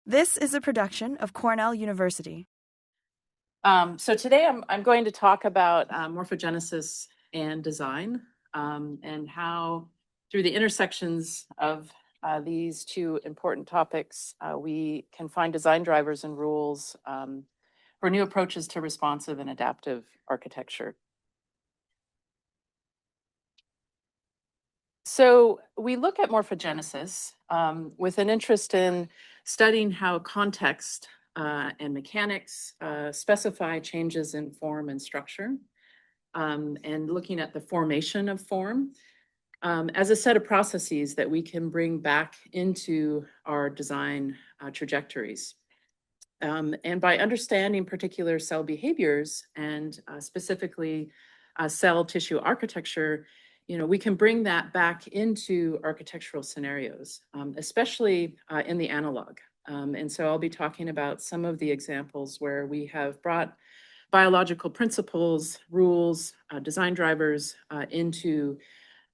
This is a production of Cornell University. So today I'm going to talk about morphogenesis and design, and how through the intersections of these two important topics, we can find design drivers and rules for new approaches to responsive and adaptive architecture. So we look at morphogenesis with an interest in studying how context and mechanics specify changes in form and structure, and looking at the formation of form as a set of processes that we can bring back into our design trajectories. And by understanding particular cell behaviors and specifically cell tissue architecture, we can bring that back into architectural scenarios, especially in the analog. And so I'll be talking about some of the examples where we have brought biological principles, rules, design drivers into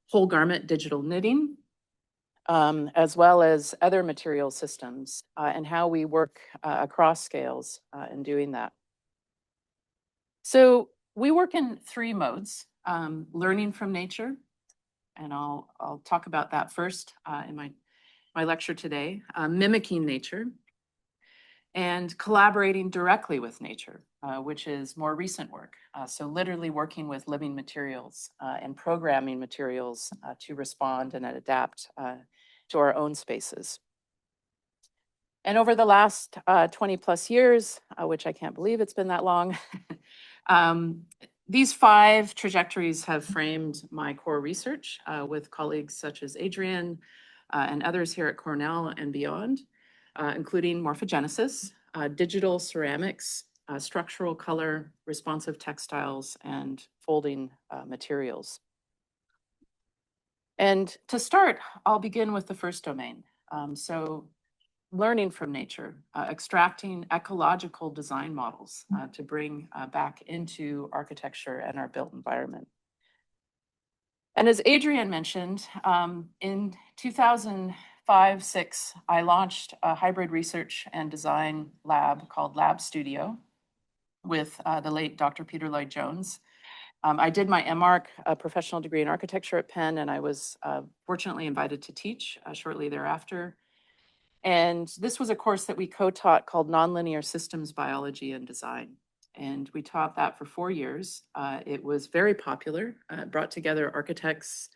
whole garment digital knitting, as well as other material systems, and how we work across scales in doing that. So we work in three modes: learning from nature, and I'll talk about that first in my lecture today, mimicking nature, and collaborating directly with nature, which is more recent work. So literally working with living materials and programming materials to respond and adapt to our own spaces. And over the last 20 plus years, which I can't believe it's been that long, these five trajectories have framed my core research with colleagues such as Adrian and others here at Cornell and beyond, including morphogenesis, digital ceramics, structural color, responsive textiles, and folding materials. And to start, I'll begin with the first domain. So learning from nature, extracting ecological design models to bring back into architecture and our built environment. And as Adrian mentioned, in 2005-06, I launched a hybrid research and design lab called Lab Studio with the late Dr. Peter Lloyd-Jones. I did my MArch, a professional degree in architecture at Penn, and I was fortunately invited to teach shortly thereafter. And this was a course that we co-taught called Nonlinear Systems Biology and Design. And we taught that for 4 years. It was very popular, brought together architects,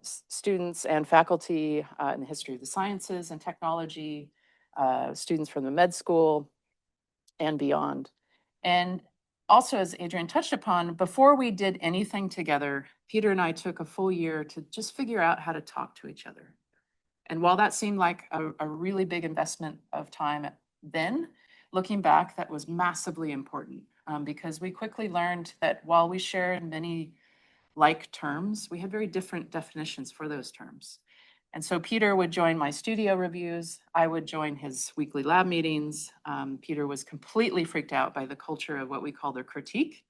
students and faculty in the history of the sciences and technology, students from the med school and beyond. And also, as Adrian touched upon, before we did anything together, Peter and I took a full year to just figure out how to talk to each other. And while that seemed like a really big investment of time then, looking back, that was massively important because we quickly learned that while we shared many like terms, we had very different definitions for those terms. And so Peter would join my studio reviews. I would join his weekly lab meetings. Peter was completely freaked out by the culture of what we call their critique.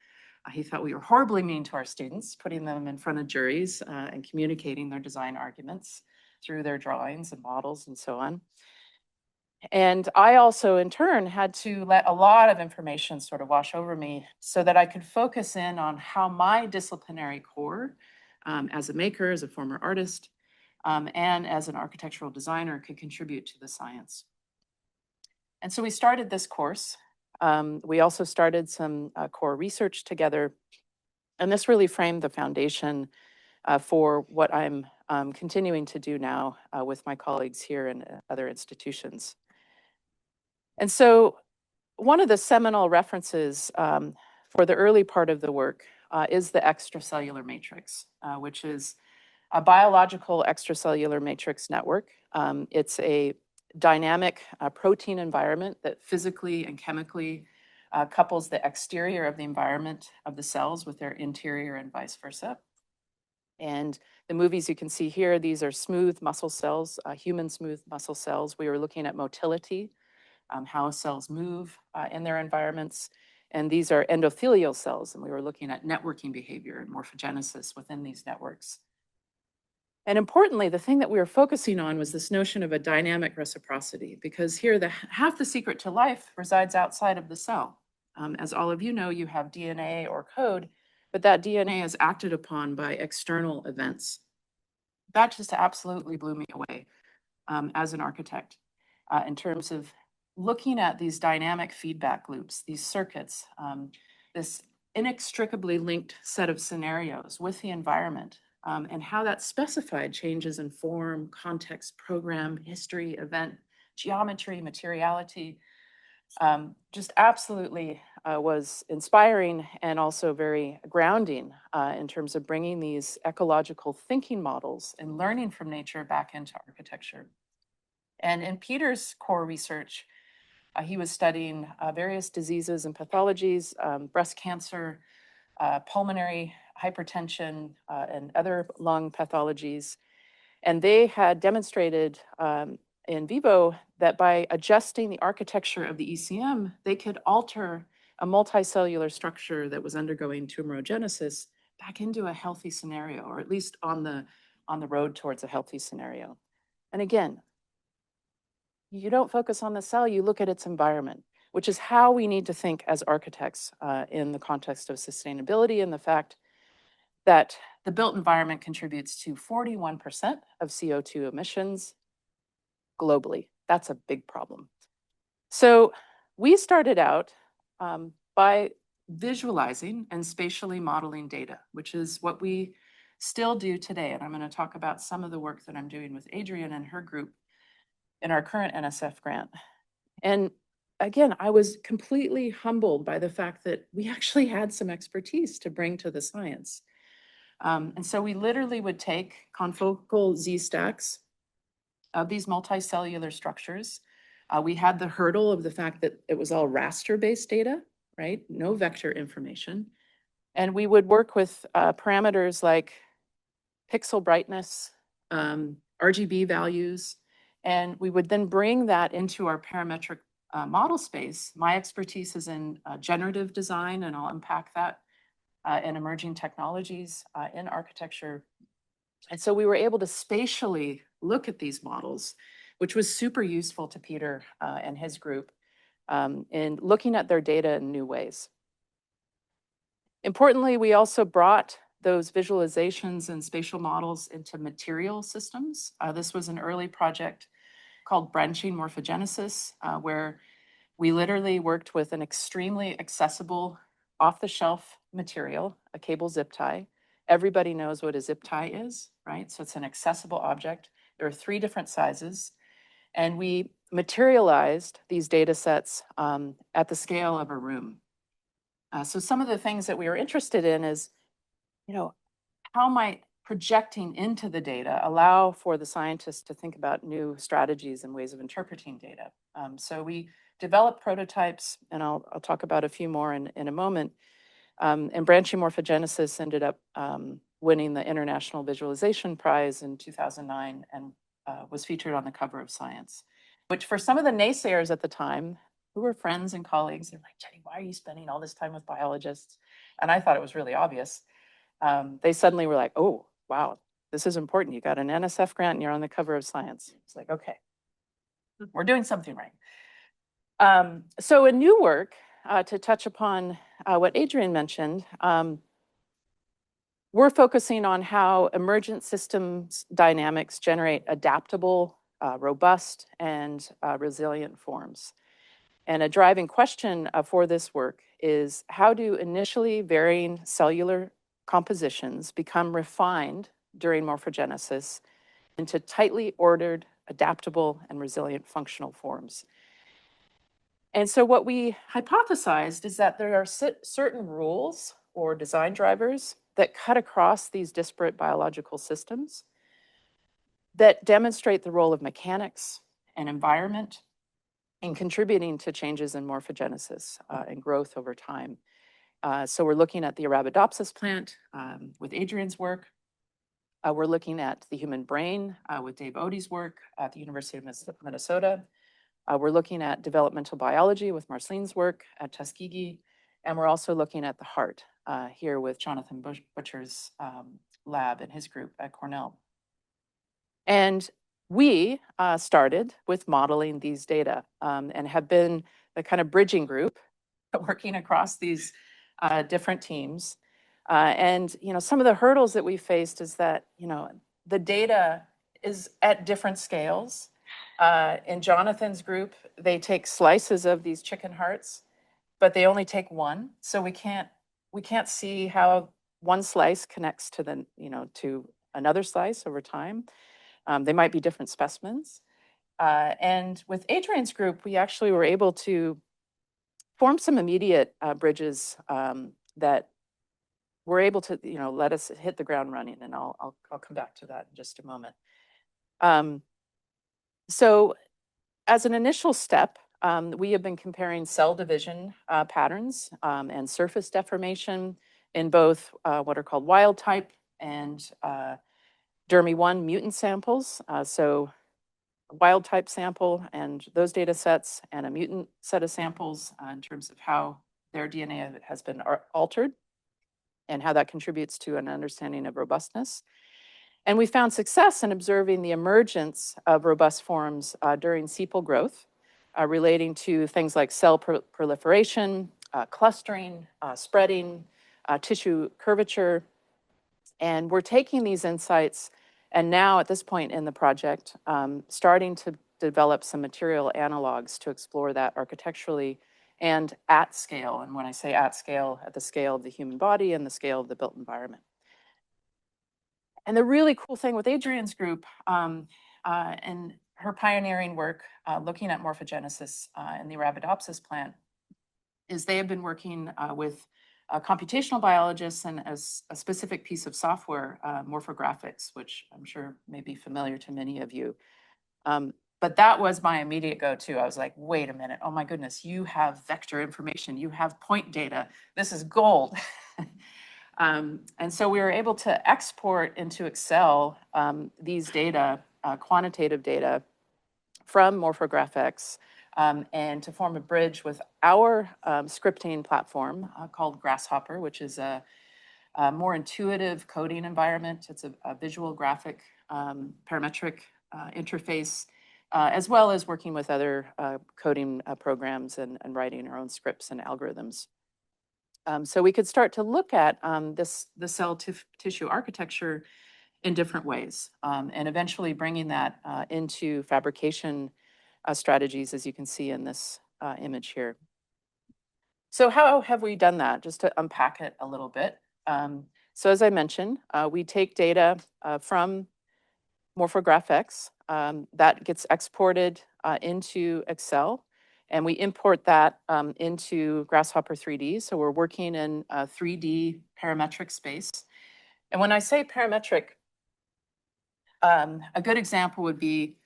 He thought we were horribly mean to our students, putting them in front of juries and communicating their design arguments through their drawings and models and so on. And I also, in turn, had to let a lot of information sort of wash over me so that I could focus in on how my disciplinary core, as a maker, as a former artist, and as an architectural designer, could contribute to the science. And so we started this course. We also started some core research together. And this really framed the foundation for what I'm continuing to do now with my colleagues here and other institutions. And so one of the seminal references for the early part of the work is the extracellular matrix, which is a biological extracellular matrix network. It's a dynamic protein environment that physically and chemically couples the exterior of the environment of the cells with their interior and vice versa. And the movies you can see here, these are smooth muscle cells, human smooth muscle cells. We were looking at motility, how cells move in their environments. And these are endothelial cells, and we were looking at networking behavior and morphogenesis within these networks. And importantly, the thing that we were focusing on was this notion of a dynamic reciprocity, because here half the secret to life resides outside of the cell. As all of you know, you have DNA or code, but that DNA is acted upon by external events. That just absolutely blew me away as an architect in terms of looking at these dynamic feedback loops, these circuits, this inextricably linked set of scenarios with the environment, and how that specified changes in form, context, program, history, event, geometry, materiality. Just absolutely was inspiring and also very grounding in terms of bringing these ecological thinking models and learning from nature back into architecture. And in Peter's core research, he was studying various diseases and pathologies, breast cancer, pulmonary hypertension, and other lung pathologies. And they had demonstrated in vivo that by adjusting the architecture of the ECM, they could alter a multicellular structure that was undergoing tumorigenesis back into a healthy scenario, or at least on the road towards a healthy scenario. And again, you don't focus on the cell, you look at its environment, which is how we need to think as architects in the context of sustainability and the fact that the built environment contributes to 41% of CO2 emissions globally. That's a big problem. So we started out by visualizing and spatially modeling data, which is what we still do today. And I'm going to talk about some of the work that I'm doing with Adrienne and her group in our current NSF grant. And again, I was completely humbled by the fact that we actually had some expertise to bring to the science. And so we literally would take confocal Z-stacks of these multicellular structures. We had the hurdle of the fact that it was all raster-based data, right? No vector information. And we would work with parameters like pixel brightness, RGB values, and we would then bring that into our parametric model space. My expertise is in generative design, and I'll unpack that and emerging technologies in architecture. And so we were able to spatially look at these models, which was super useful to Peter and his group in looking at their data in new ways. Importantly, we also brought those visualizations and spatial models into material systems. This was an early project called Branching Morphogenesis, where we literally worked with an extremely accessible off-the-shelf material, a cable zip tie. Everybody knows what a zip tie is, right? So it's an accessible object. There are 3 different sizes. And we materialized these data sets at the scale of a room. So some of the things that we were interested in is, how might projecting into the data allow for the scientists to think about new strategies and ways of interpreting data? So we developed prototypes, and I'll talk about a few more in a moment. And Branching Morphogenesis ended up winning the International Visualization Prize in 2009 and was featured on the cover of Science, which for some of the naysayers at the time, who were friends and colleagues, they're like, Jenny, why are you spending all this time with biologists? And I thought it was really obvious. They suddenly were like, oh, wow, this is important. You got an NSF grant and you're on the cover of Science. It's like, okay, we're doing something right. So in new work, to touch upon what Adrienne mentioned, we're focusing on how emergent systems dynamics generate adaptable, robust, and resilient forms. And a driving question for this work is, how do initially varying cellular compositions become refined during morphogenesis into tightly ordered, adaptable, and resilient functional forms? And so what we hypothesized is that there are certain rules or design drivers that cut across these disparate biological systems that demonstrate the role of mechanics and environment in contributing to changes in morphogenesis and growth over time. So we're looking at the Arabidopsis plant with Adrienne's work. We're looking at the human brain with Dave Odie's work at the University of Minnesota. We're looking at developmental biology with Marceline's work at Tuskegee. And we're also looking at the heart here with Jonathan Butcher's lab and his group at Cornell. And we started with modeling these data and have been the kind of bridging group working across these different teams. And some of the hurdles that we faced is that the data is at different scales. In Jonathan's group, they take slices of these chicken hearts, but they only take one, so we can't see how one slice connects to to another slice over time. They might be different specimens. And with Adrian's group, we actually were able to form some immediate bridges that were able to, let us hit the ground running. And I'll come back to that in just a moment. So as an initial step, we have been comparing cell division patterns and surface deformation in both what are called wild type and DERMI1 mutant samples. So a wild type sample and those data sets, and a mutant set of samples in terms of how their DNA has been altered and how that contributes to an understanding of robustness. And we found success in observing the emergence of robust forms during sepal growth, relating to things like cell proliferation, clustering, spreading, tissue curvature. And we're taking these insights and now at this point in the project, starting to develop some material analogs to explore that architecturally and at scale. And when I say at the scale of the human body and the scale of the built environment. And the really cool thing with Adrian's group and her pioneering work looking at morphogenesis in the Arabidopsis plant is they have been working with computational biologists and as a specific piece of software, morphographics, which I'm sure may be familiar to many of you. But that was my immediate go-to. I was like, wait a minute, oh my goodness, you have vector information, you have point data, this is gold. And so we were able to export into Excel these data, quantitative data from Morphographics, and to form a bridge with our scripting platform called Grasshopper, which is a more intuitive coding environment. It's a visual graphic parametric interface, as well as working with other coding programs and writing our own scripts and algorithms. So we could start to look at the cell tissue architecture in different ways, and eventually bringing that into fabrication strategies, as you can see in this image here. So how have we done that? Just to unpack it a little bit. So as I mentioned, we take data from Morphographics that gets exported into Excel, and we import that into Grasshopper 3D. So we're working in a 3D parametric space. And when I say parametric, a good example would be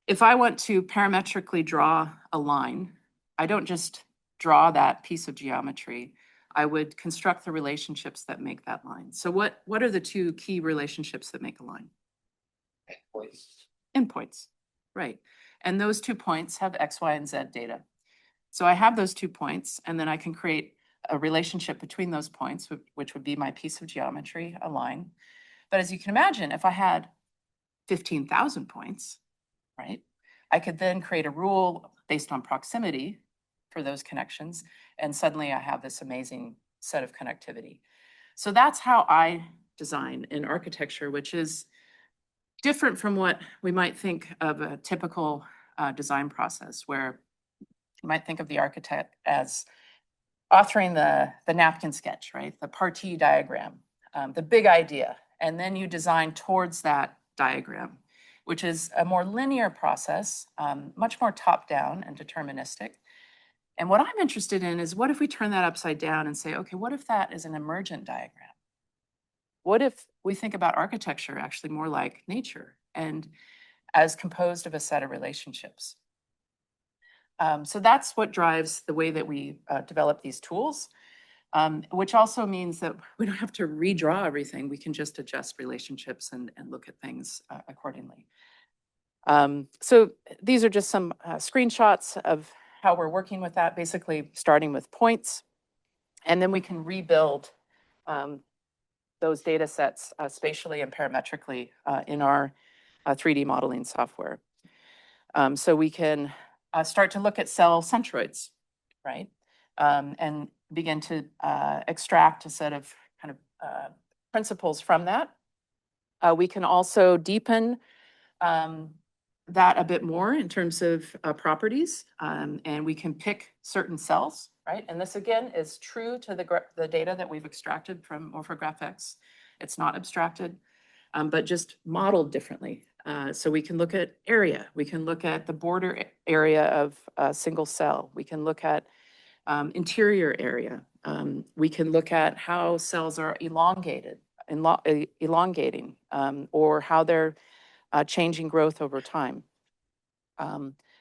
if I want to parametrically draw a line, I don't just draw that piece of geometry. I would construct the relationships that make that line. So what are the two key relationships that make a line? Endpoints, right. And those 2 points have X, Y, and Z data. So I have those 2 points, and then I can create a relationship between those points, which would be my piece of geometry, a line. But as you can imagine, if I had 15,000 points, right, I could then create a rule based on proximity for those connections, and suddenly I have this amazing set of connectivity. So that's how I design in architecture, which is different from what we might think of a typical design process, where you might think of the architect as authoring the napkin sketch, right? The partie diagram, the big idea, and then you design towards that diagram, which is a more linear process, much more top-down and deterministic. And what I'm interested in is, what if we turn that upside down and say, okay, what if that is an emergent diagram? What if we think about architecture actually more like nature and as composed of a set of relationships? So that's what drives the way that we develop these tools, which also means that we don't have to redraw everything. We can just adjust relationships and look at things accordingly. So these are just some screenshots of how we're working with that, basically starting with points, and then we can rebuild those data sets spatially and parametrically in our 3D modeling software. So we can start to look at cell centroids, right? And begin to extract a set of kind of principles from that. We can also deepen that a bit more in terms of properties, and we can pick certain cells, right? And this again is true to the data that we've extracted from MorphoGraphX. It's not abstracted, but just modeled differently. So we can look at area, we can look at the border area of a single cell, we can look at interior area, we can look at how cells are elongating, or how they're changing growth over time,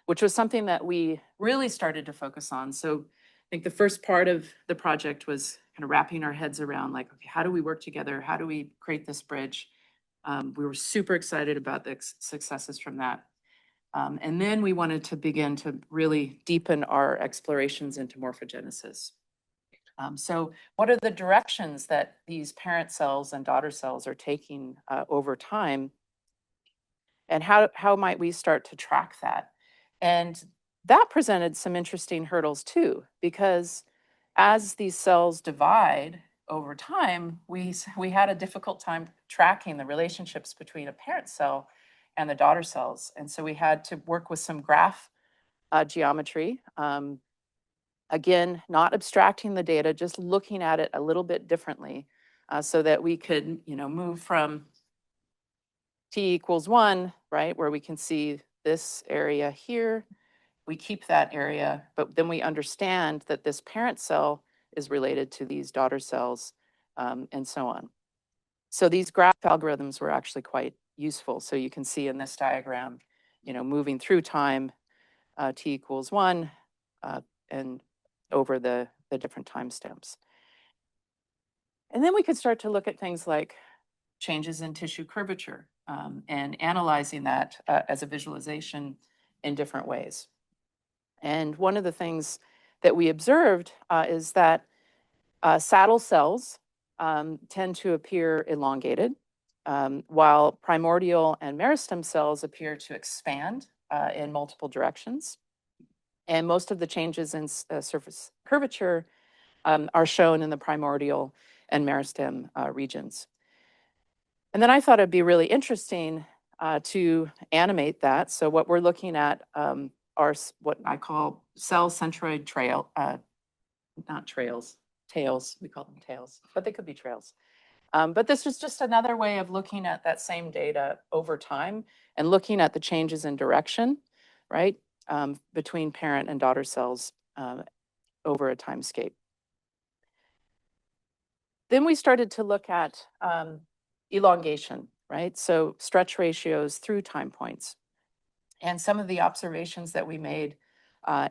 which was something that we really started to focus on. So I think the first part of the project was kind of wrapping our heads around, like, okay, how do we work together? How do we create this bridge? We were super excited about the successes from that. And then we wanted to begin to really deepen our explorations into morphogenesis. So what are the directions that these parent cells and daughter cells are taking over time? And how might we start to track that? And that presented some interesting hurdles too, because as these cells divide over time, we had a difficult time tracking the relationships between a parent cell and the daughter cells. And so we had to work with some graph geometry. Again, not abstracting the data, just looking at it a little bit differently, so that we could, move from t equals 1, right, where we can see this area here. We keep that area, but then we understand that this parent cell is related to these daughter cells, and so on. So these graph algorithms were actually quite useful. So you can see in this diagram, moving through time, t equals 1, and over the different timestamps. And then we could start to look at things like changes in tissue curvature, and analyzing that as a visualization in different ways. And one of the things that we observed is that saddle cells tend to appear elongated, while primordial and meristem cells appear to expand in multiple directions. And most of the changes in surface curvature are shown in the primordial and meristem regions. And then I thought it'd be really interesting to animate that. So what we're looking at are what I call cell centroid not trails, tails. We call them tails, but they could be trails. But this was just another way of looking at that same data over time and looking at the changes in direction, right, between parent and daughter cells over a timescape. Then we started to look at elongation, right? So stretch ratios through time points. And some of the observations that we made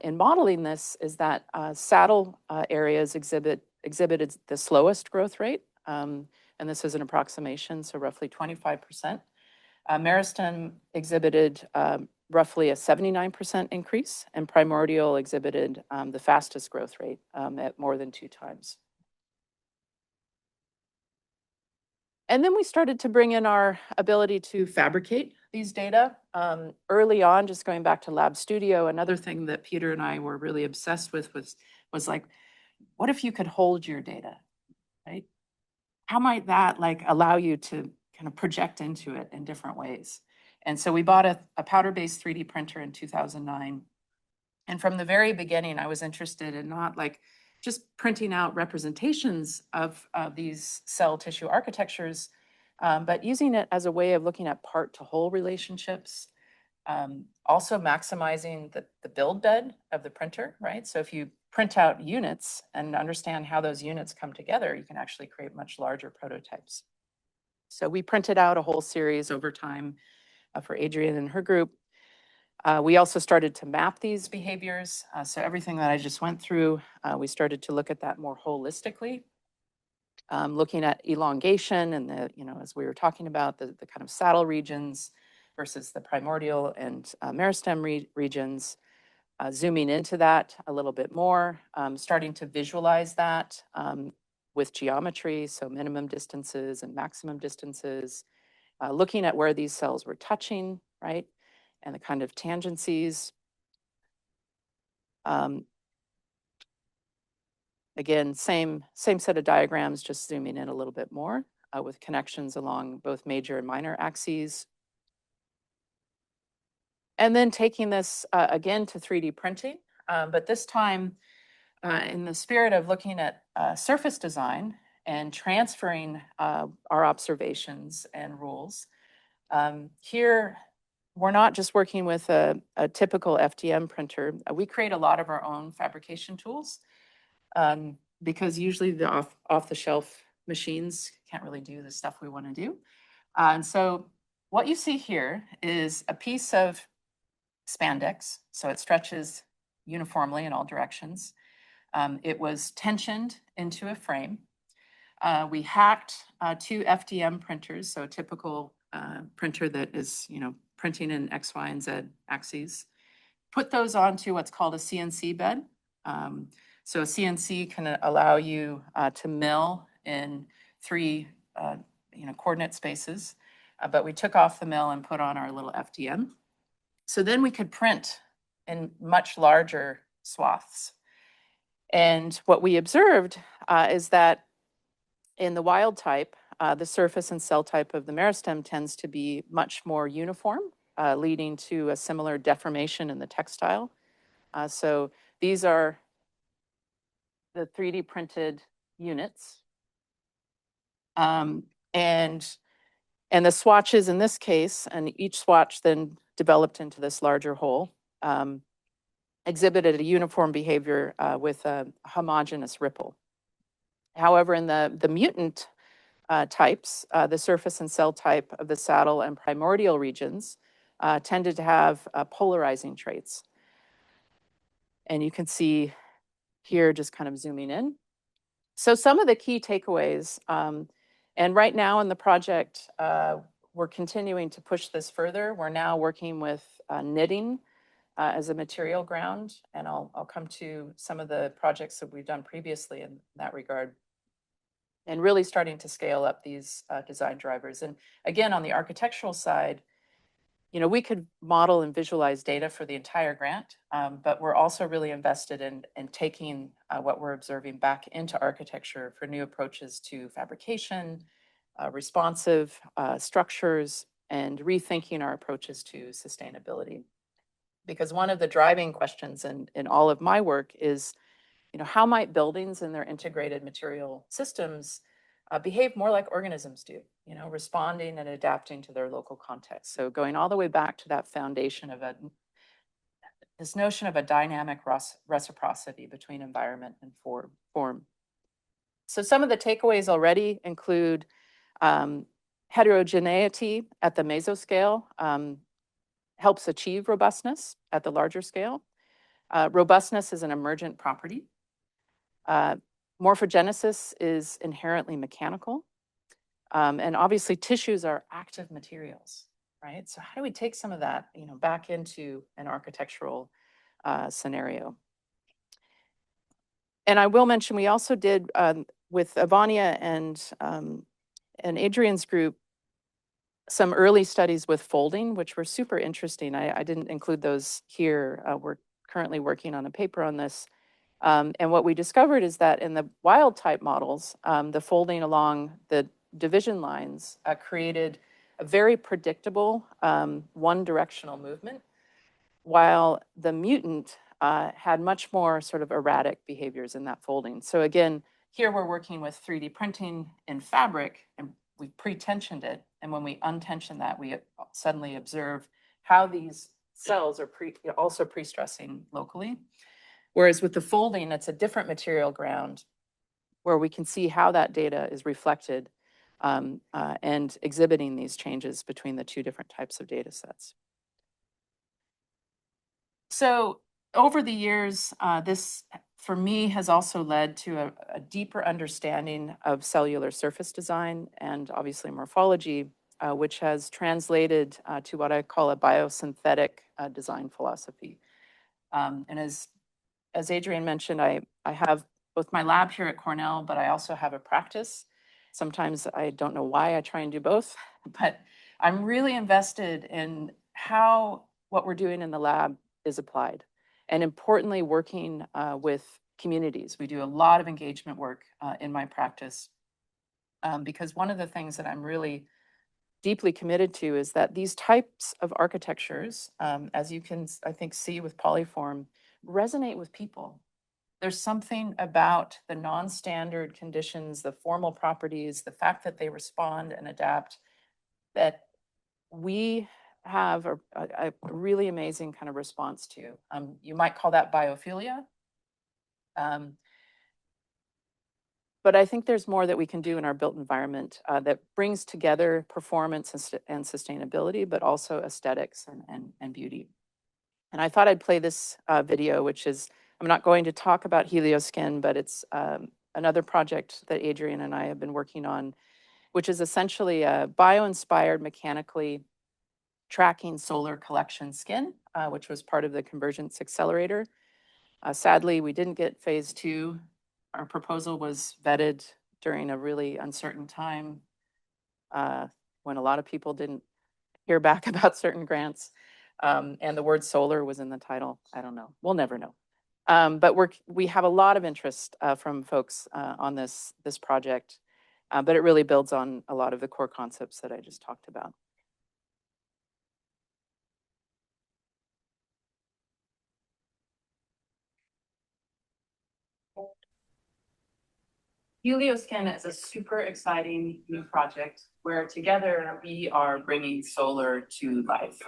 in modeling this is that saddle areas exhibited the slowest growth rate. And this is an approximation, so roughly 25%. Meristem exhibited roughly a 79% increase, and primordial exhibited the fastest growth rate at more than 2 times. And then we started to bring in our ability to fabricate these data. Early on, just going back to Lab Studio, another thing that Peter and I were really obsessed with was like, what if you could hold your data, right? How might that allow you to kind of project into it in different ways? And so we bought a powder-based 3D printer in 2009. And from the very beginning, I was interested in not just printing out representations of these cell tissue architectures, but using it as a way of looking at part to whole relationships, also maximizing the build bed of the printer, right? So if you print out units and understand how those units come together, you can actually create much larger prototypes. So we printed out a whole series over time for Adrienne and her group. We also started to map these behaviors. So everything that I just went through, we started to look at that more holistically, looking at elongation and as we were talking about, the kind of saddle regions versus the primordial and meristem regions, zooming into that a little bit more, starting to visualize that with geometry, so minimum distances and maximum distances, looking at where these cells were touching, right? And the kind of tangencies. Again, same set of diagrams, just zooming in a little bit more with connections along both major and minor axes. And then taking this again to 3D printing, but this time in the spirit of looking at surface design and transferring our observations and rules. Here, we're not just working with a typical FDM printer. We create a lot of our own fabrication tools because usually the off-the-shelf machines can't really do the stuff we want to do. And so what you see here is a piece of spandex, so it stretches uniformly in all directions. It was tensioned into a frame. We hacked 2 FDM printers, so a typical printer that is, printing in X, Y, and Z axes. Put those onto what's called a CNC bed. So a CNC can allow you to mill in 3, coordinate spaces. But we took off the mill and put on our little FDM. So then we could print in much larger swaths. And what we observed is that in the wild type, the surface and cell type of the meristem tends to be much more uniform, leading to a similar deformation in the textile. So these are the 3D printed units. And the swatches in this case, and each swatch then developed into this larger whole, exhibited a uniform behavior with a homogeneous ripple. However, in the mutant types, the surface and cell type of the saddle and primordial regions tended to have polarizing traits. And you can see here, just kind of zooming in. So some of the key takeaways, and right now in the project, we're continuing to push this further. We're now working with knitting as a material ground, and I'll come to some of the projects that we've done previously in that regard, and really starting to scale up these design drivers. And again, on the architectural side, we could model and visualize data for the entire grant, but we're also really invested in taking what we're observing back into architecture for new approaches to fabrication, responsive structures, and rethinking our approaches to sustainability. Because one of the driving questions in all of my work is, how might buildings and their integrated material systems behave more like organisms do, responding and adapting to their local context. So going all the way back to that foundation of this notion of a dynamic reciprocity between environment and form. So some of the takeaways already include heterogeneity at the mesoscale helps achieve robustness at the larger scale. Robustness is an emergent property. Morphogenesis is inherently mechanical. And obviously tissues are active materials, right? So how do we take some of that, back into an architectural scenario? And I will mention, we also did with Ivania and Adrian's group, some early studies with folding, which were super interesting. I didn't include those here. We're currently working on a paper on this. And what we discovered is that in the wild type models, the folding along the division lines created a very predictable one-directional movement, while the mutant had much more sort of erratic behaviors in that folding. So again, here we're working with 3D printing in fabric, and we pre-tensioned it. And when we untension that, we suddenly observe how these cells are also pre-stressing locally. Whereas with the folding, it's a different material ground where we can see how that data is reflected and exhibiting these changes between the 2 different types of data sets. So over the years, this, for me, has also led to a deeper understanding of cellular surface design and obviously morphology, which has translated to what I call a biosynthetic design philosophy. And as Adrian mentioned, I have both my lab here at Cornell, but I also have a practice. Sometimes I don't know why I try and do both, but I'm really invested in how what we're doing in the lab is applied, and importantly, working with communities. We do a lot of engagement work in my practice because one of the things that I'm really deeply committed to is that these types of architectures, as you can, I think, see with Polyform, resonate with people. There's something about the non-standard conditions, the formal properties, the fact that they respond and adapt, that we have a really amazing kind of response to. You might call that biophilia. But I think there's more that we can do in our built environment that brings together performance and sustainability, but also aesthetics and beauty. And I thought I'd play this video, which is, I'm not going to talk about Helioskin, but it's another project that Adrian and I have been working on, which is essentially a bio-inspired mechanically tracking solar collection skin, which was part of the Convergence Accelerator. Sadly, we didn't get phase 2. Our proposal was vetted during a really uncertain time when a lot of people didn't hear back about certain grants. And the word solar was in the title. I don't know. We'll never know. But we have a lot of interest from folks on this project, but it really builds on a lot of the core concepts that I just talked about. Helioskin is a super exciting new project where together we are bringing solar to life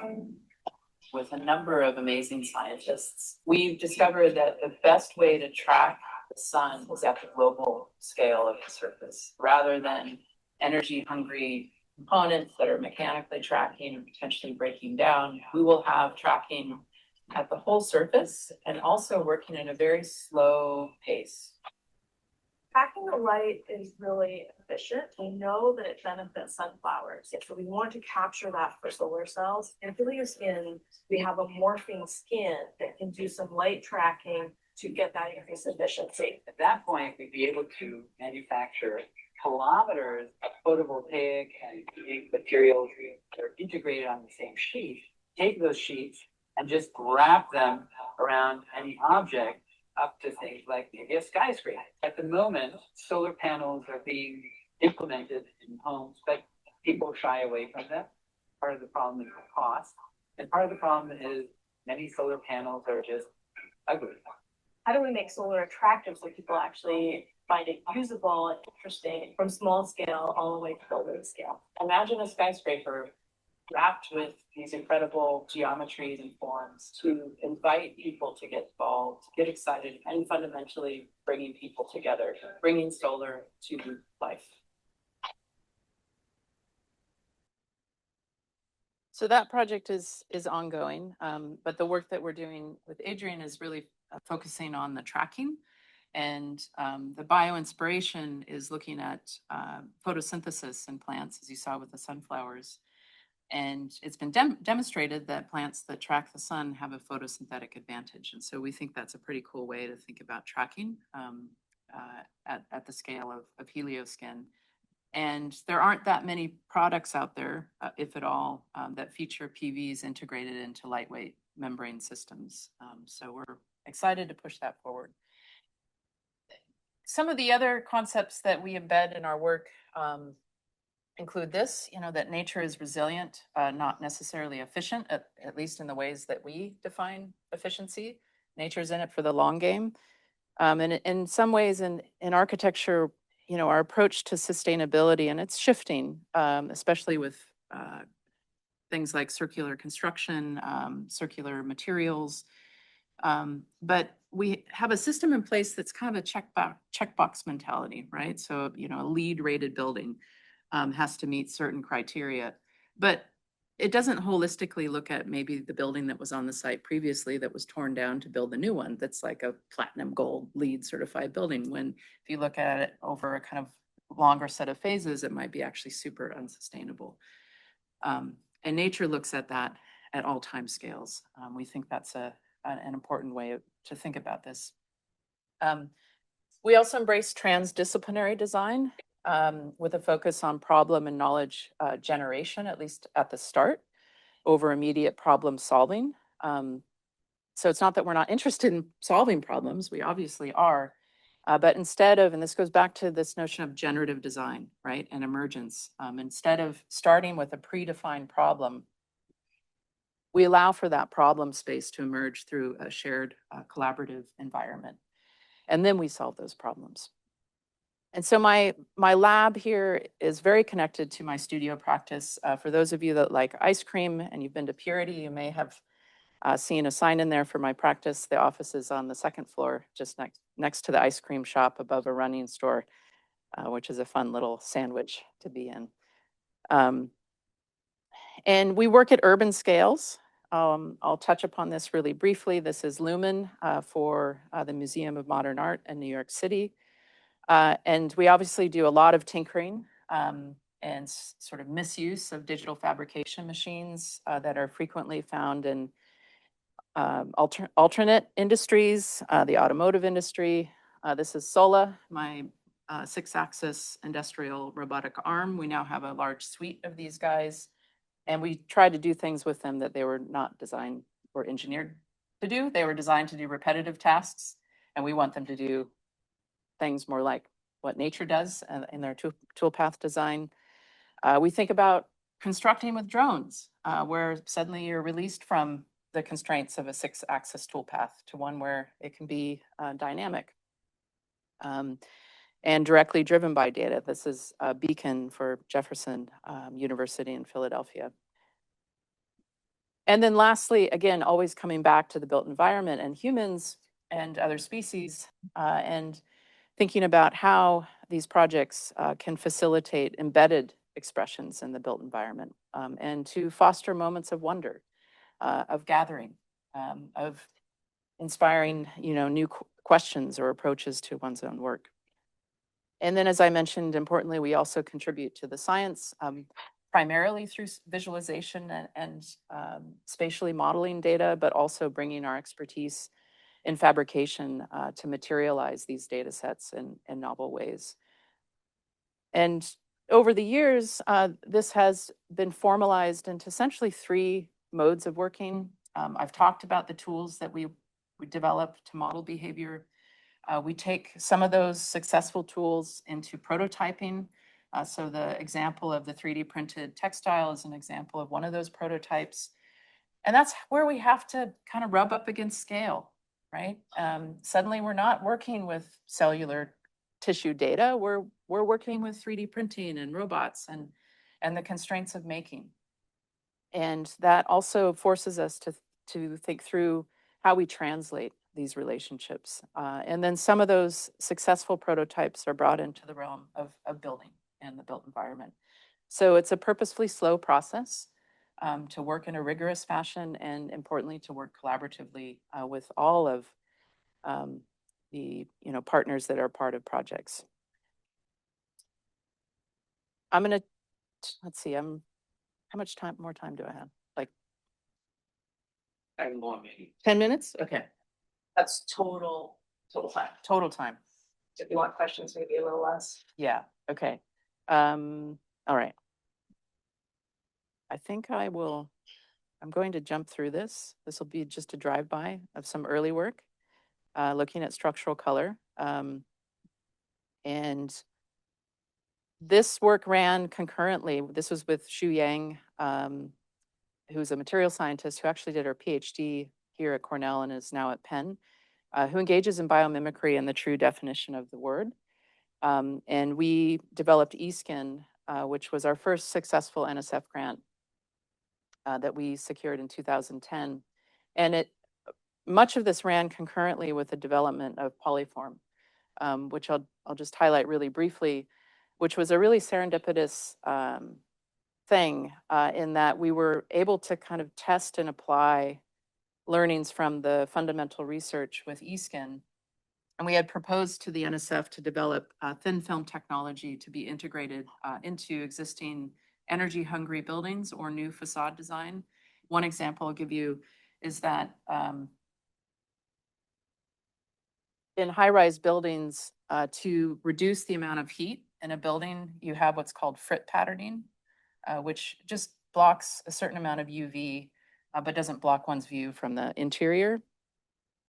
with a number of amazing scientists. We've discovered that the best way to track the sun is at the global scale of the surface, rather than energy-hungry components that are mechanically tracking and potentially breaking down. We will have tracking at the whole surface and also working at a very slow pace. Tracking the light is really efficient. We know that it benefits sunflowers. So we want to capture that for solar cells. In Helioskin, we have a morphing skin that can do some light tracking to get that increased efficiency. At that point, we'd be able to manufacture kilometers of photovoltaic and materials that are integrated on the same sheet, take those sheets and just wrap them around any object, up to things like maybe a skyscraper. At the moment, solar panels are being implemented in homes, but people shy away from them. Part of the problem is the cost, and part of the problem is many solar panels are just ugly. How do we make solar attractive so people actually find it usable and interesting from small scale all the way to building scale? Imagine a skyscraper wrapped with these incredible geometries and forms to invite people to get involved, get excited, and fundamentally bringing people together, bringing solar to life. So that project is ongoing, but the work that we're doing with Adrian is really focusing on the tracking, and the bio-inspiration is looking at photosynthesis in plants, as you saw with the sunflowers. And it's been demonstrated that plants that track the sun have a photosynthetic advantage. And so we think that's a pretty cool way to think about tracking at the scale of Helioskin. And there aren't that many products out there, if at all, that feature PVs integrated into lightweight membrane systems. So we're excited to push that forward. Some of the other concepts that we embed in our work include this, that nature is resilient, not necessarily efficient, at least in the ways that we define efficiency. Nature's in it for the long game. And in some ways in architecture, our approach to sustainability, and it's shifting, especially with things like circular construction, circular materials. But we have a system in place that's kind of a checkbox mentality, right? So, a LEED rated building has to meet certain criteria, but it doesn't holistically look at maybe the building that was on the site previously that was torn down to build a new one that's like a platinum gold LEED certified building, when if you look at it over a kind of longer set of phases, it might be actually super unsustainable. And nature looks at that at all time scales. We think that's an important way to think about this. We also embrace transdisciplinary design. with a focus on problem and knowledge generation, at least at the start, over immediate problem solving. So it's not that we're not interested in solving problems, we obviously are, but instead of, and this goes back to this notion of generative design, right, and emergence, instead of starting with a predefined problem, we allow for that problem space to emerge through a shared collaborative environment. And then we solve those problems. And so my lab here is very connected to my studio practice. For those of you that like ice cream and you've been to Purity, you may have seen a sign in there for my practice. The office is on the second floor, just next to the ice cream shop above a running store, which is a fun little sandwich to be in. And we work at urban scales. I'll touch upon this really briefly. This is Lumen for the Museum of Modern Art in New York City. And we obviously do a lot of tinkering and sort of misuse of digital fabrication machines that are frequently found in alternate industries, the automotive industry. This is Sola, my 6-axis industrial robotic arm. We now have a large suite of these guys, and we try to do things with them that they were not designed or engineered to do. They were designed to do repetitive tasks, and we want them to do things more like what nature does in their toolpath design. We think about constructing with drones, where suddenly you're released from the constraints of a 6-axis toolpath to one where it can be dynamic and directly driven by data. This is Beacon for Jefferson University in Philadelphia. And then lastly, again, always coming back to the built environment and humans and other species, and thinking about how these projects can facilitate embedded expressions in the built environment and to foster moments of wonder, of gathering, of inspiring, new questions or approaches to one's own work. And then, as I mentioned, importantly, we also contribute to the science, primarily through visualization and spatially modeling data, but also bringing our expertise in fabrication to materialize these data sets in novel ways. And over the years, this has been formalized into essentially 3 modes of working. I've talked about the tools that we develop to model behavior. We take some of those successful tools into prototyping. So the example of the 3D printed textile is an example of one of those prototypes. And that's where we have to kind of rub up against scale, right? Suddenly we're not working with cellular tissue data, we're working with 3D printing and robots and the constraints of making. And that also forces us to think through how we translate these relationships. And then some of those successful prototypes are brought into the realm of building and the built environment. So it's a purposefully slow process to work in a rigorous fashion and importantly to work collaboratively with all of the partners that are part of projects. I'm gonna, let's see, how much more time do I have? Like 10 more minutes. 10 minutes? Okay, That's total time. total time. If you want questions, maybe a little less. Yeah, okay. All right. I think I'm going to jump through this. This will be just a drive-by of some early work, looking at structural color. And this work ran concurrently. This was with Xu Yang, who's a material scientist who actually did her PhD here at Cornell and is now at Penn, who engages in biomimicry in the true definition of the word. And we developed eSkin, which was our first successful NSF grant that we secured in 2010. And much of this ran concurrently with the development of Polyform, which I'll just highlight really briefly, which was a really serendipitous thing in that we were able to kind of test and apply learnings from the fundamental research with eSkin. And we had proposed to the NSF to develop thin film technology to be integrated into existing energy-hungry buildings or new facade design. One example I'll give you is that in high-rise buildings, to reduce the amount of heat in a building, you have what's called frit patterning, which just blocks a certain amount of UV, but doesn't block one's view from the interior.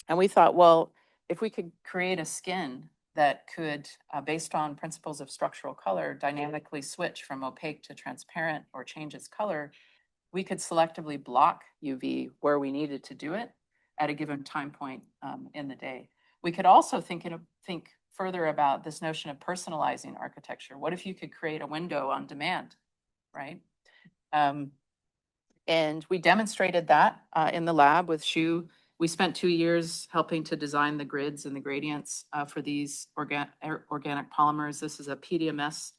And we thought, well, if we could create a skin that could, based on principles of structural color, dynamically switch from opaque to transparent or change its color, we could selectively block UV where we needed to do it at a given time point in the day. We could also think further about this notion of personalizing architecture. What if you could create a window on demand, right? And we demonstrated that in the lab with Shu. We spent 2 years helping to design the grids and the gradients for these organic polymers. This is a PDMS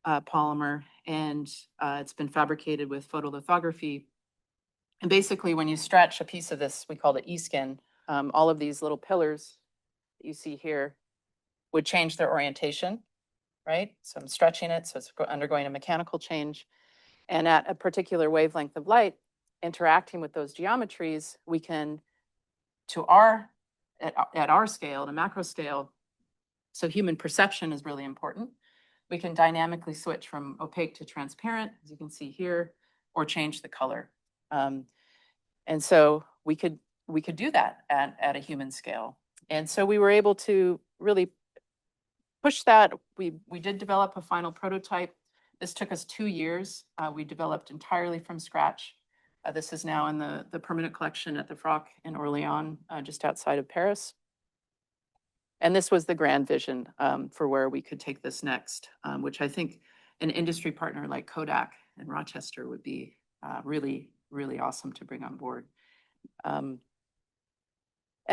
polymer, and it's been fabricated with photolithography. And basically, when you stretch a piece of this, we call it E-skin, all of these little pillars that you see here would change their orientation, right? So I'm stretching it, so it's undergoing a mechanical change. And at a particular wavelength of light, interacting with those geometries, we can, at our scale, at a macro scale, so human perception is really important. We can dynamically switch from opaque to transparent, as you can see here, or change the color. And so we could do that at a human scale. And so we were able to really push that. We did develop a final prototype. This took us 2 years. We developed entirely from scratch. This is now in the permanent collection at the Froc in Orléans, just outside of Paris. And this was the grand vision for where we could take this next, which I think an industry partner like Kodak in Rochester would be really, really awesome to bring on board. And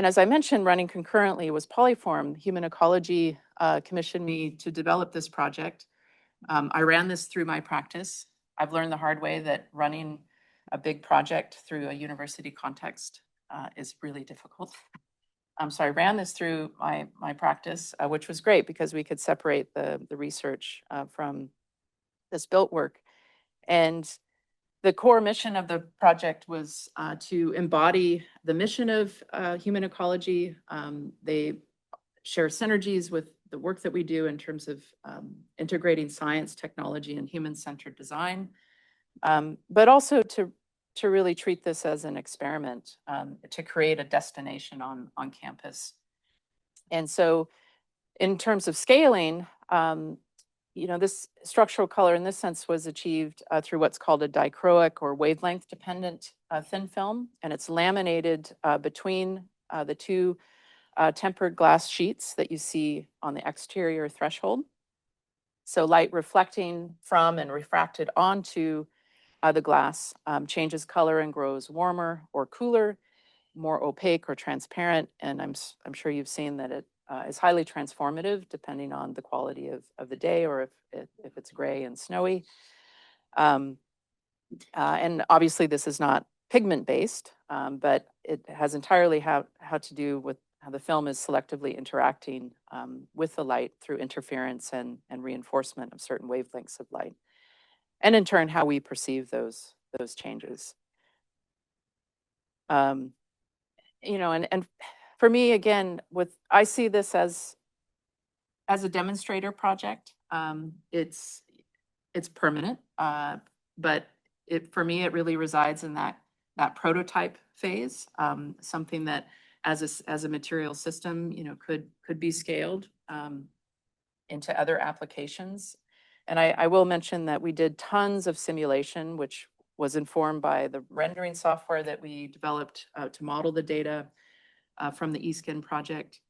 as I mentioned, running concurrently was Polyform. Human Ecology commissioned me to develop this project. I ran this through my practice. I've learned the hard way that running a big project through a university context is really difficult. So I ran this through my practice, which was great because we could separate the research from this built work. And the core mission of the project was to embody the mission of human ecology. They share synergies with the work that we do in terms of integrating science, technology, and human-centered design, but also to really treat this as an experiment, to create a destination on campus. And so in terms of scaling, this structural color in this sense was achieved through what's called a dichroic or wavelength dependent thin film, and it's laminated between the two tempered glass sheets that you see on the exterior threshold. So light reflecting from and refracted onto the glass changes color and grows warmer or cooler, more opaque or transparent. And I'm sure you've seen that it is highly transformative depending on the quality of the day or if it's gray and snowy. And obviously this is not pigment based, but it has entirely how to do with how the film is selectively interacting with the light through interference and reinforcement of certain wavelengths of light. And in turn, how we perceive those changes. And for me, again, I see this as a demonstrator project. It's permanent, but for me, it really resides in that prototype phase, something that as a material system, could be scaled into other applications. And I will mention that we did tons of simulation, which was informed by the rendering software that we developed to model the data from the eSkin project.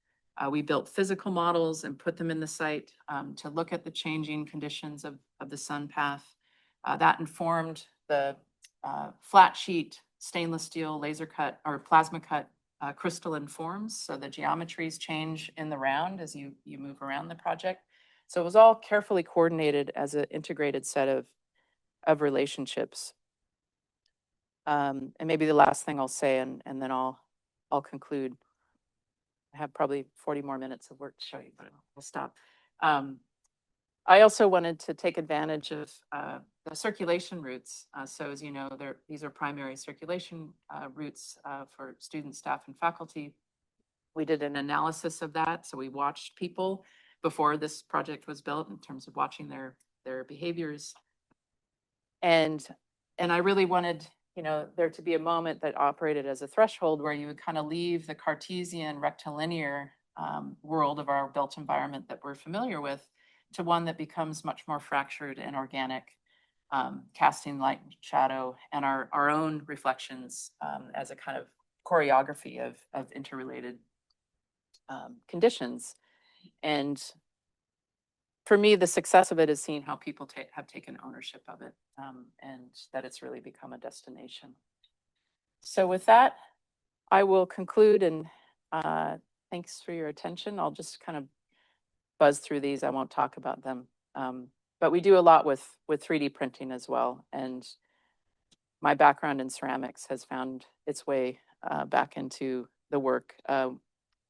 We built physical models and put them in the site to look at the changing conditions of the sun path. That informed the flat sheet stainless steel laser cut or plasma cut crystalline forms. So the geometries change in the round as you move around the project. So it was all carefully coordinated as an integrated set of relationships. And maybe the last thing I'll say, and then I'll conclude. I have probably 40 more minutes of work to show you, but I'll stop. I also wanted to take advantage of the circulation routes. So as you know, these are primary circulation routes for students, staff, and faculty. We did an analysis of that. So we watched people before this project was built in terms of watching their behaviors. And I really wanted, you know, there to be a moment that operated as a threshold where you would kind of leave the Cartesian rectilinear world of our built environment that we're familiar with to one that becomes much more fractured and organic, casting light, shadow, and our own reflections as a kind of choreography of interrelated conditions. And for me, the success of it is seeing how people have taken ownership of it, and that it's really become a destination. So with that, I will conclude, and thanks for your attention. I'll just kind of buzz through these. I won't talk about them. But we do a lot with 3D printing as well. And my background in ceramics has found its way back into the work,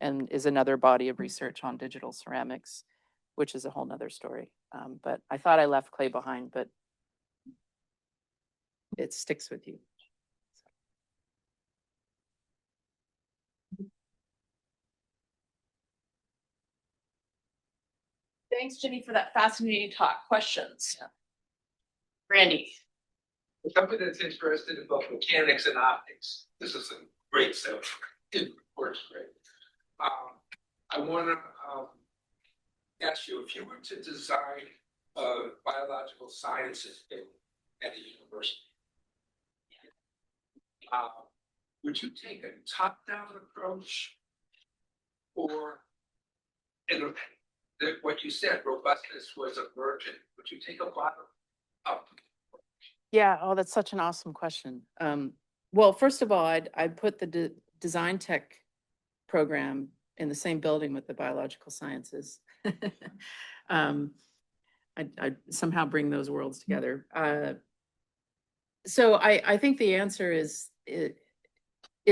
and is another body of research on digital ceramics, which is a whole nother story. But I thought I left clay behind, but it sticks with you. Thanks, Jenny, for that fascinating talk. Questions? Yeah. Randy. For somebody that's interested in both mechanics and optics, this is a great stuff. It works great. I want to ask you, if you were to design a biological sciences building at a university, would you take a top-down approach, or what you said, robustness was emergent? Would you take a bottom-up? Yeah, oh, that's such an awesome question. Well, first of all, I'd put the design tech program in the same building with the biological sciences. I'd somehow bring those worlds together. So I think the answer is it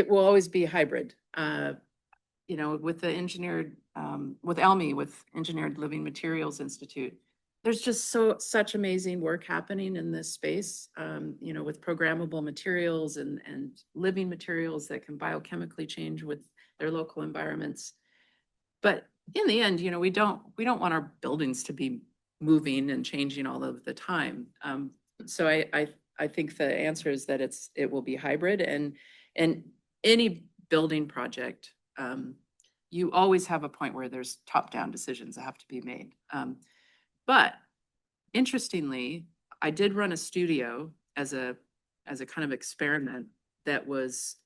will always be hybrid. You know, with the with ELMI, with Engineered Living Materials Institute, there's just such amazing work happening in this space, you know, with programmable materials and living materials that can biochemically change with their local environments. But in the end, you know, we don't want our buildings to be moving and changing all of the time. So I think the answer is that it will be hybrid, and any building project, you always have a point where there's top-down decisions that have to be made. But interestingly, I did run a studio as a kind of experiment that was,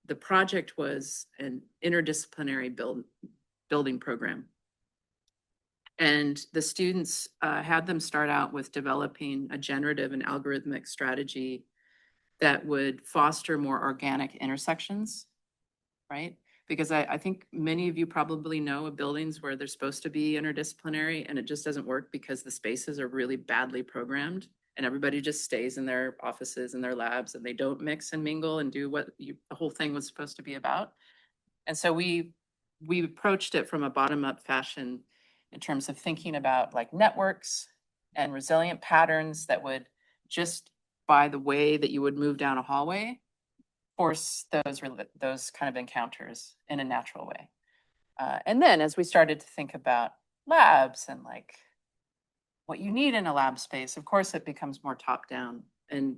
the project was an interdisciplinary building program. And the students had them start out with developing a generative and algorithmic strategy that would foster more organic intersections, right? Because I think many of you probably know of buildings where they're supposed to be interdisciplinary and it just doesn't work because the spaces are really badly programmed and everybody just stays in their offices and their labs and they don't mix and mingle and do what the whole thing was supposed to be about. And so we approached it from a bottom-up fashion in terms of thinking about like networks and resilient patterns that would just by the way that you would move down a hallway, force those kind of encounters in a natural way. And then as we started to think about labs and like what you need in a lab space, of course it becomes more top down. And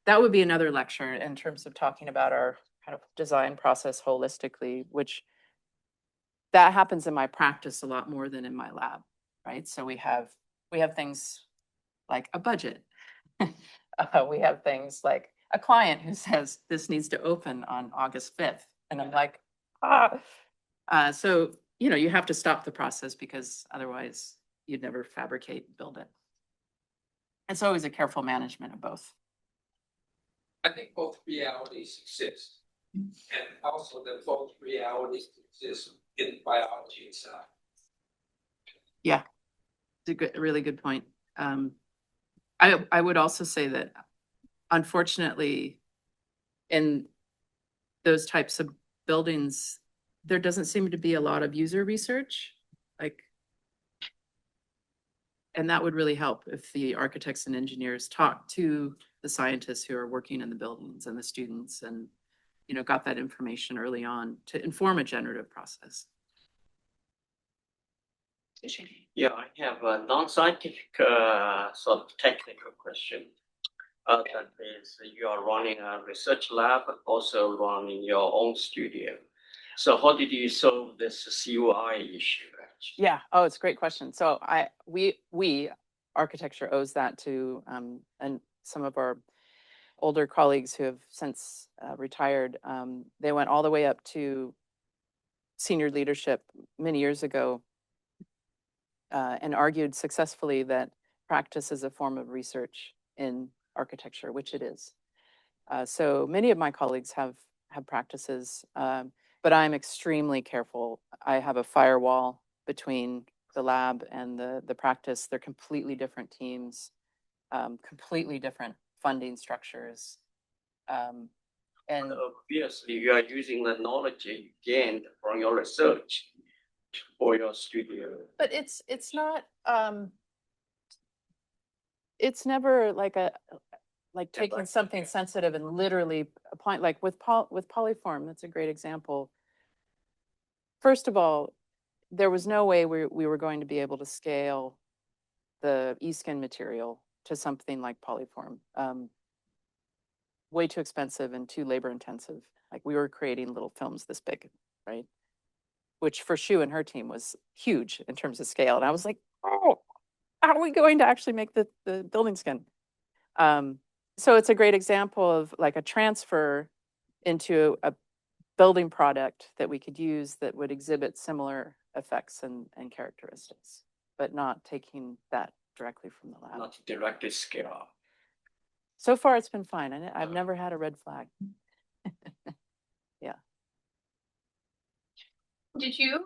that would be another lecture in terms of talking about our kind of design process holistically, which that happens in my practice a lot more than in my lab, right? So we have things like a budget. We have things like a client who says this needs to open on August 5th. And I'm like, so, you know, you have to stop the process because otherwise you'd never fabricate and build it. It's always a careful management of both. I think both realities exist, and also that both realities exist in biology itself. Yeah, it's a really good point. I would also say that unfortunately, in those types of buildings, there doesn't seem to be a lot of user research, and that would really help if the architects and engineers talk to the scientists who are working in the buildings and the students and, you know, got that information early on to inform a generative process. Yeah, I have a non-scientific sort of technical question. That is, you are running a research lab, but also running your own studio. So how did you solve this CUI issue? Actually? Yeah. Oh, it's a great question. So we architecture owes that to and some of our older colleagues who have since retired. They went all the way up to senior leadership many years ago and argued successfully that practice is a form of research in architecture, which it is. So many of my colleagues have practices, but I'm extremely careful. I have a firewall between the lab and the practice. They're completely different teams, completely different funding structures. And obviously, you are using the knowledge you gained from your research for your studio. but it's not it's never like taking something sensitive and literally applying, like with polyform. That's a great example. First of all, there was no way we were going to be able to scale the e-skin material to something like polyform. Way too expensive and too labor intensive. Like we were creating little films this big, right? Which for Shu and her team was huge in terms of scale. And I was like, oh, how are we going to actually make the building skin? So it's a great example of like a transfer into a building product that we could use that would exhibit similar effects and characteristics, but not taking that directly from the lab. Not directly scale. So far, it's been fine. I've never had a red flag. Yeah. Did you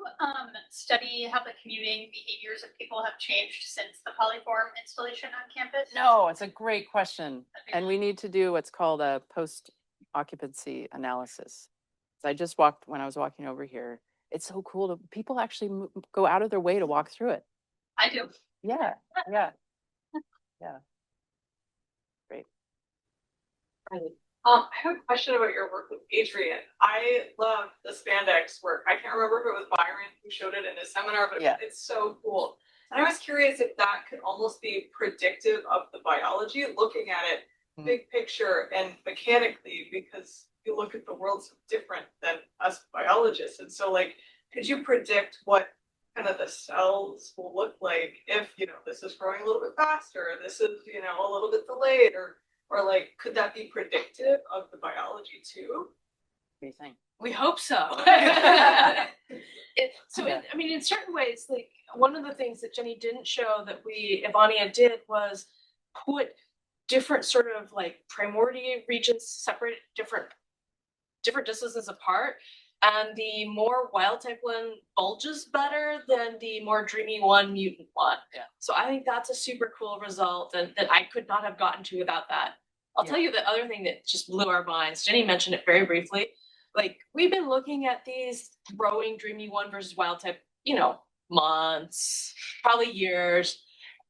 study how the commuting behaviors of people have changed since the polyform installation on campus? No, it's a great question. And we need to do what's called a post-occupancy analysis. So I just walked, when I was walking over here, it's so cool to, people actually go out of their way to walk through it. I do. Yeah, yeah, yeah. Great. I have a question about your work with Adrian. I love the spandex work. I can't remember if it was Byron who showed it in his seminar, but Yeah. it's so cool. And I was curious if that could almost be predictive of the biology, looking at it big picture and mechanically, because you look at the world so different than us biologists. And so like, could you predict what kind of the cells will look like if, you know, this is growing a little bit faster, this is, you know, a little bit delayed, or like, could that be predictive of the biology too? What do you think? We hope so. I mean, in certain ways, like one of the things that Jenny didn't show that Ivania did was put different sort of like primordial regions separate different distances apart. And the more wild type one bulges better than the more dreamy one, mutant one. Yeah. So I think that's a super cool result and that I could not have gotten to without that. I'll tell you the other thing that just blew our minds. Jenny mentioned it very briefly. Like we've been looking at these growing dreamy one versus wild type, you know, months, probably years.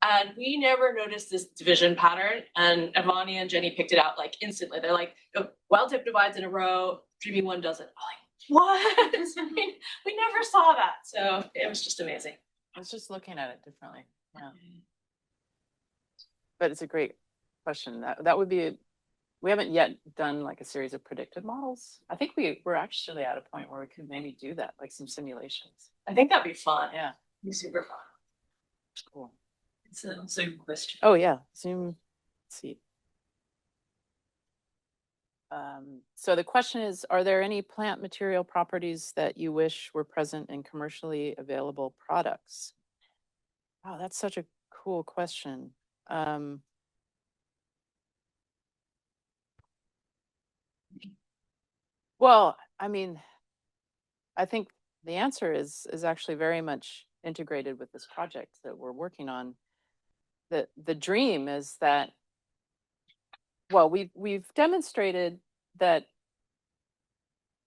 And we never noticed this division pattern. And Ivania and Jenny picked it out like instantly. They're like, the wild type divides in a row, dreamy one doesn't. I'm like, what? we never saw that. So it was just amazing. I was just looking at it differently. Yeah. But it's a great question. That would be, we haven't yet done like a series of predictive models. I think we're actually at a point where we could maybe do that, like some simulations. I think that'd be fun. Yeah. It'd be super fun. Cool. It's a Zoom question. Oh yeah, Zoom. Let's see. So the question is, are there any plant material properties that you wish were present in commercially available products? Wow, that's such a cool question. Well, I mean, I think the answer is actually very much integrated with this project that we're working on. The dream is that, well, we've demonstrated that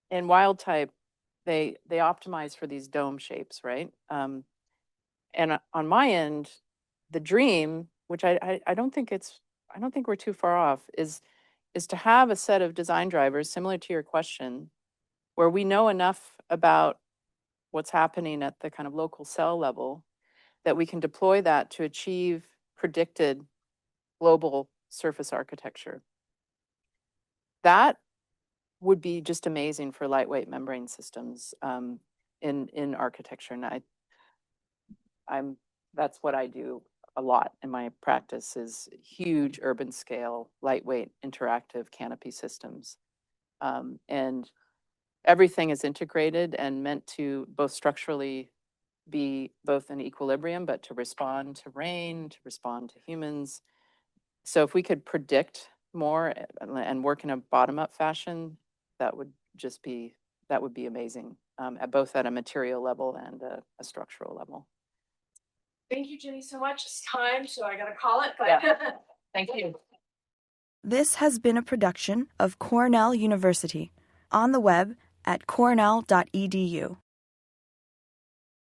in wild type, they optimize for these dome shapes, right? And on my end, the dream, which I don't think we're too far off, is to have a set of design drivers similar to your question, where we know enough about what's happening at the kind of local cell level that we can deploy that to achieve predicted global surface architecture. That would be just amazing for lightweight membrane systems in architecture. And that's what I do a lot in my practice, is huge urban scale, lightweight, interactive canopy systems. And everything is integrated and meant to both structurally be both in equilibrium, but to respond to rain, to respond to humans. So if we could predict more and work in a bottom-up fashion, that would be amazing, both at a material level and a structural level. Thank you, Jenny, so much. It's time, so I gotta call it, but Yeah. Thank you. This has been a production of Cornell University, on the web at cornell.edu.